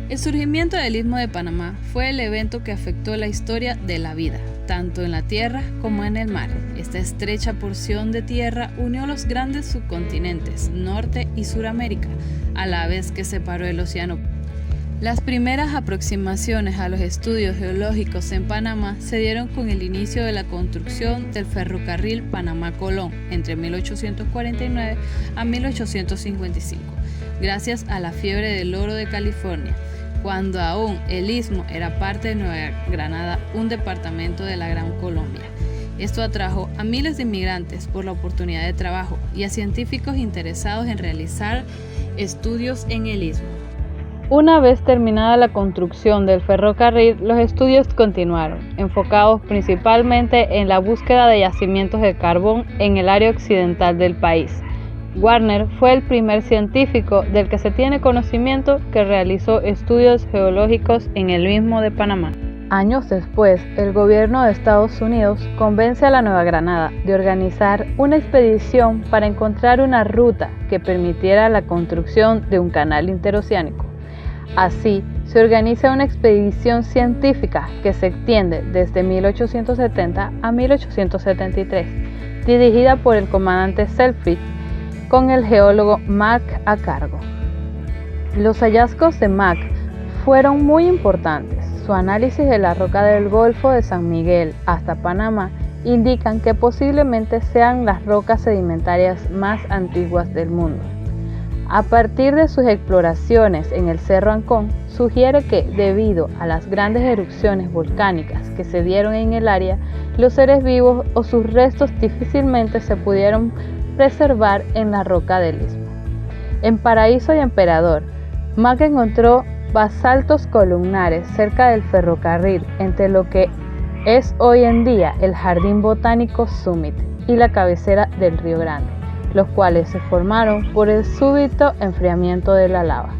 El surgimiento del Istmo de Panamá fue el evento que afectó la historia de la vida, tanto en la tierra como en el mar. Esta estrecha porción de tierra unió los grandes subcontinentes, Norte y Suramérica, a la vez que separó el océano. Las primeras aproximaciones a los estudios geológicos en Panamá se dieron con el inicio de la construcción del ferrocarril Panamá-Colón entre 1849 a 1855, gracias a la fiebre del oro de California, cuando aún el istmo era parte de Nueva Granada, un departamento de la Gran Colombia. Esto atrajo a miles de inmigrantes por la oportunidad de trabajo y a científicos interesados en realizar estudios en el istmo. Una vez terminada la construcción del ferrocarril, los estudios continuaron, enfocados principalmente en la búsqueda de yacimientos de carbón en el área occidental del país. Warner fue el primer científico del que se tiene conocimiento que realizó estudios geológicos en el Istmo de Panamá. Años después, el gobierno de Estados Unidos convence a la Nueva Granada de organizar una expedición para encontrar una ruta que permitiera la construcción de un canal interoceánico. Así, se organiza una expedición científica que se extiende desde 1870 a 1873, dirigida por el comandante Selfridge, con el geólogo Mack a cargo. Los hallazgos de Mack fueron muy importantes. Su análisis de la roca del Golfo de San Miguel hasta Panamá indican que posiblemente sean las rocas sedimentarias más antiguas del mundo. A partir de sus exploraciones en el Cerro Ancón, sugiere que, debido a las grandes erupciones volcánicas que se dieron en el área, los seres vivos o sus restos difícilmente se pudieron preservar en la roca del istmo. En Paraíso y Emperador, Mack encontró basaltos columnares cerca del ferrocarril entre lo que es hoy en día el Jardín Botánico Summit y la cabecera del Río Grande, los cuales se formaron por el súbito enfriamiento de la lava.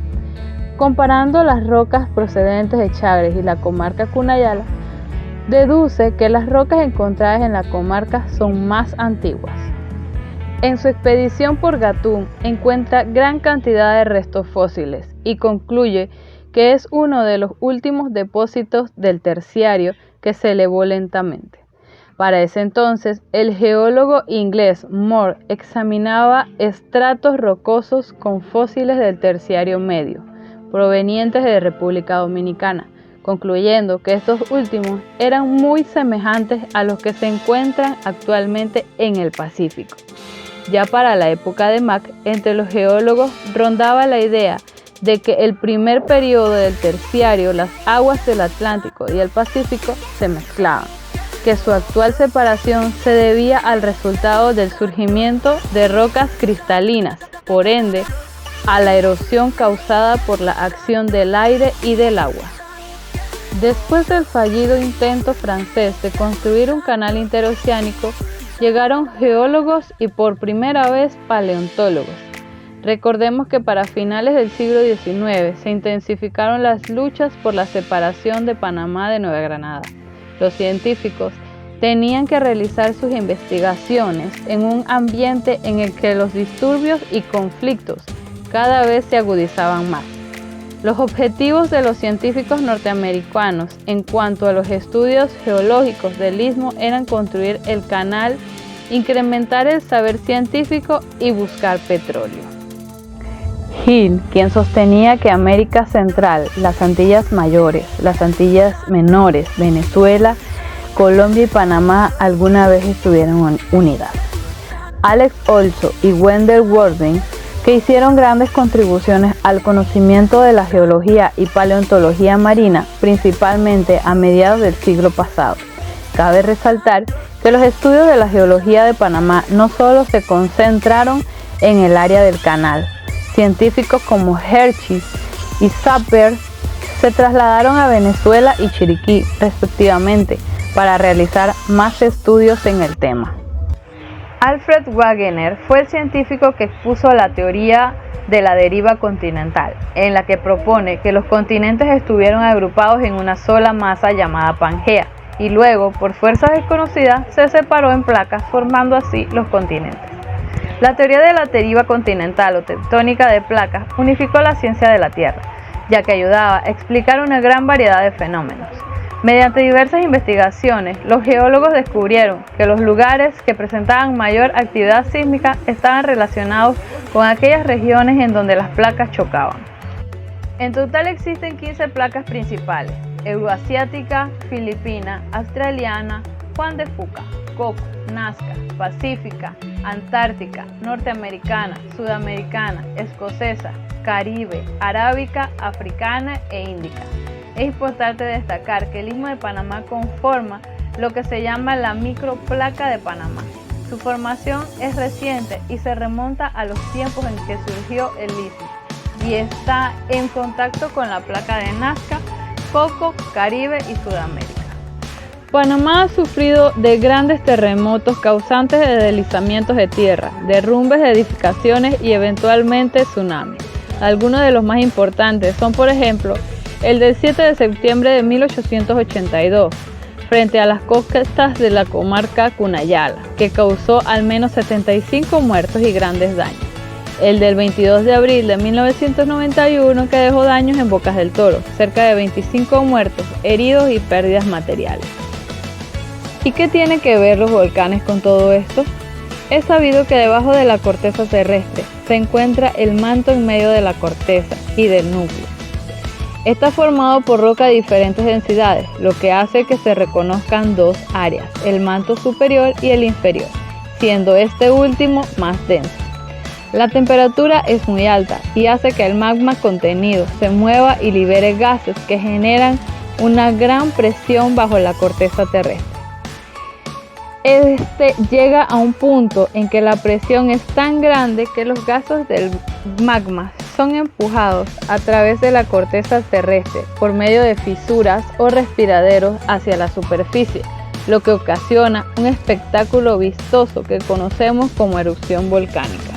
Comparando las rocas procedentes de Chagres y la comarca Cunayala, deduce que las rocas encontradas en la comarca son más antiguas. En su expedición por Gatún encuentra gran cantidad de restos fósiles y concluye que es uno de los últimos depósitos del Terciario que se elevó lentamente. Para ese entonces, el geólogo inglés Moore examinaba estratos rocosos con fósiles del Terciario medio, provenientes de República Dominicana, concluyendo que estos últimos eran muy semejantes a los que se encuentran actualmente en el Pacífico. Ya para la época de Mack, entre los geólogos rondaba la idea de que el primer periodo del Terciario, las aguas del Atlántico y el Pacífico se mezclaban, que su actual separación se debía al resultado del surgimiento de rocas cristalinas, por ende, a la erosión causada por la acción del aire y del agua. Después del fallido intento francés de construir un canal interoceánico, llegaron geólogos y por primera vez paleontólogos. Recordemos que para finales del siglo XIX se intensificaron las luchas por la separación de Panamá de Nueva Granada. Los científicos tenían que realizar sus investigaciones en un ambiente en el que los disturbios y conflictos cada vez se agudizaban más. Los objetivos de los científicos norteamericanos en cuanto a los estudios geológicos del istmo eran construir el canal, incrementar el saber científico y buscar petróleo. Hill, quien sostenía que América Central, las Antillas Mayores, las Antillas Menores, Venezuela, Colombia y Panamá alguna vez estuvieron unidas. Alex Olso y Wendell Worthing, que hicieron grandes contribuciones al conocimiento de la geología y paleontología marina, principalmente a mediados del siglo pasado. Cabe resaltar que los estudios de la geología de Panamá no solo se concentraron en el área del canal. Científicos como Hershey y Sapper se trasladaron a Venezuela y Chiriquí, respectivamente, para realizar más estudios en el tema. Alfred Wegener fue el científico que expuso la teoría de la deriva continental, en la que propone que los continentes estuvieron agrupados en una sola masa llamada Pangea, y luego, por fuerzas desconocidas, se separó en placas, formando así los continentes. La teoría de la deriva continental o tectónica de placas unificó la ciencia de la Tierra. ya que ayudaba a explicar una gran variedad de fenómenos. Mediante diversas investigaciones, los geólogos descubrieron que los lugares que presentaban mayor actividad sísmica estaban relacionados con aquellas regiones en donde las placas chocaban. En total existen 15 placas principales: euroasiática, filipina, australiana, Juan de Fuca, Coco, Nazca, pacífica, antártica, norteamericana, sudamericana, escocesa, caribe, arábica, africana e índica. Es importante destacar que el Istmo de Panamá conforma lo que se llama la microplaca de Panamá. Su formación es reciente y se remonta a los tiempos en que surgió el istmo y está en contacto con la placa de Nazca, Coco, Caribe y Sudamérica. Panamá ha sufrido de grandes terremotos causantes de deslizamientos de tierra, derrumbes de edificaciones y eventualmente tsunamis. Algunos de los más importantes son, por ejemplo, el del 7 de septiembre de 1882, frente a las costas de la comarca Cunayala, que causó al menos 75 muertos y grandes daños. El del 22 de abril de 1991, que dejó daños en Bocas del Toro, cerca de 25 muertos, heridos y pérdidas materiales. ¿Y qué tienen que ver los volcanes con todo esto? Es sabido que debajo de la corteza terrestre se encuentra el manto en medio de la corteza y del núcleo. Está formado por roca de diferentes densidades, lo que hace que se reconozcan dos áreas, el manto superior y el inferior, siendo este último más denso. La temperatura es muy alta y hace que el magma contenido se mueva y libere gases que generan una gran presión bajo la corteza terrestre. Este llega a un punto en que la presión es tan grande que los gases del magma son empujados a través de la corteza terrestre por medio de fisuras o respiraderos hacia la superficie, lo que ocasiona un espectáculo vistoso que conocemos como erupción volcánica.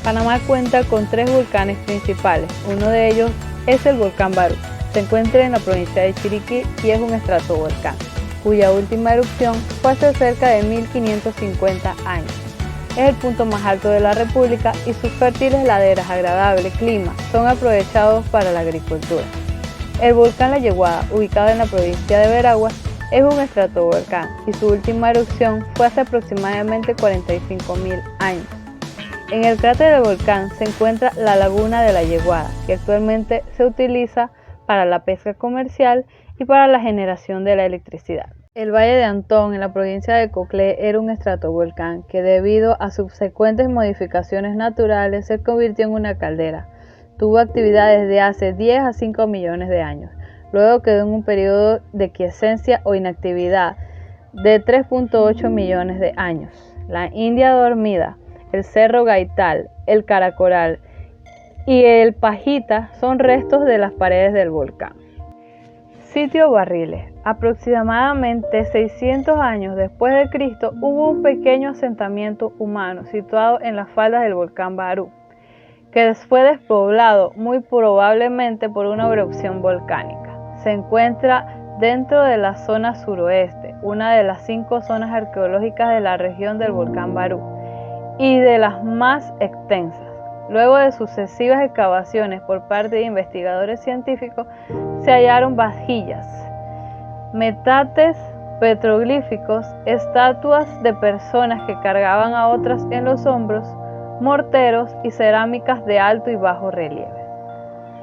Panamá cuenta con 3 volcanes principales. Uno de ellos es el volcán Barú. Se encuentra en la provincia de Chiriquí y es un estratovolcán, cuya última erupción fue hace cerca de 1550 años. Es el punto más alto de la República y sus fértiles laderas, agradable clima, son aprovechados para la agricultura. El volcán La Yeguada, ubicado en la provincia de Veraguas, es un estratovolcán y su última erupción fue hace aproximadamente 45.000 años. En el cráter del volcán se encuentra la laguna de La Yeguada, que actualmente se utiliza para la pesca comercial y para la generación de la electricidad. El Valle de Antón, en la provincia de Coclé, era un estratovolcán que, debido a subsecuentes modificaciones naturales, se convirtió en una caldera. Tuvo actividad desde hace 10 a 5 millones de años. Luego quedó en un periodo de quiescencia o inactividad de 3.8 millones de años. La India dormida, el Cerro Gaital, el Caracoral y el Pajita son restos de las paredes del volcán. Sitio Barriles. Aproximadamente 600 años después de Cristo hubo un pequeño asentamiento humano situado en las faldas del volcán Barú, que fue despoblado muy probablemente por una erupción volcánica. Se encuentra dentro de la zona suroeste, una de las 5 zonas arqueológicas de la región del volcán Barú y de las más extensas. Luego de sucesivas excavaciones por parte de investigadores científicos, se hallaron vajillas, metates petroglíficos, estatuas de personas que cargaban a otras en los hombros, morteros y cerámicas de alto y bajo relieve.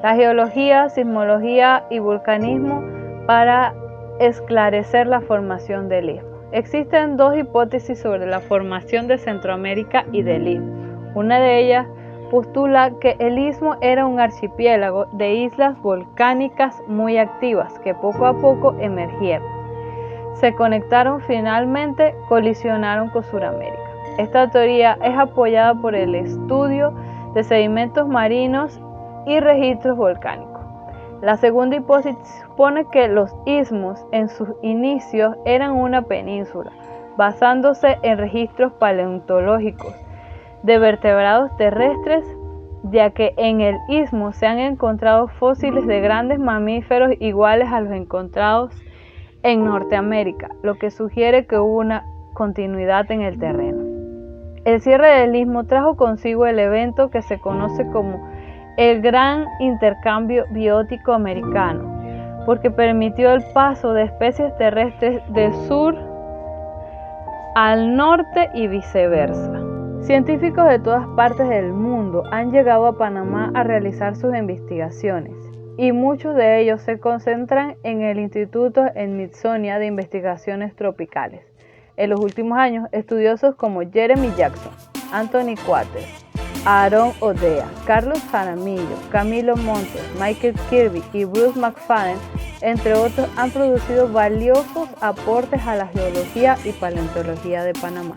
La geología, sismología y volcanismo para esclarecer la formación del istmo. Existen 2 hipótesis sobre la formación de Centroamérica y del istmo. Una de ellas postula que el istmo era un archipiélago de islas volcánicas muy activas que poco a poco emergieron. Se conectaron finalmente, colisionaron con Sudamérica. Esta teoría es apoyada por el estudio de sedimentos marinos y registros volcánicos. La segunda hipótesis supone que los istmos en sus inicios eran una península, basándose en registros paleontológicos de vertebrados terrestres, ya que en el istmo se han encontrado fósiles de grandes mamíferos iguales a los encontrados en Norteamérica, lo que sugiere que hubo una continuidad en el terreno. El cierre del istmo trajo consigo el evento que se conoce como el gran intercambio biótico americano, porque permitió el paso de especies terrestres de sur al norte y viceversa. Científicos de todas partes del mundo han llegado a Panamá a realizar sus investigaciones, y muchos de ellos se concentran en el Instituto Smithsonian de Investigaciones Tropicales. En los últimos años, estudiosos como Jeremy Jackson, Anthony Quates, Aaron Odea, Carlos Jaramillo, Camilo Montes, Michael Kirby y Bruce McFadden, entre otros, han producido valiosos aportes a la geología y paleontología de Panamá.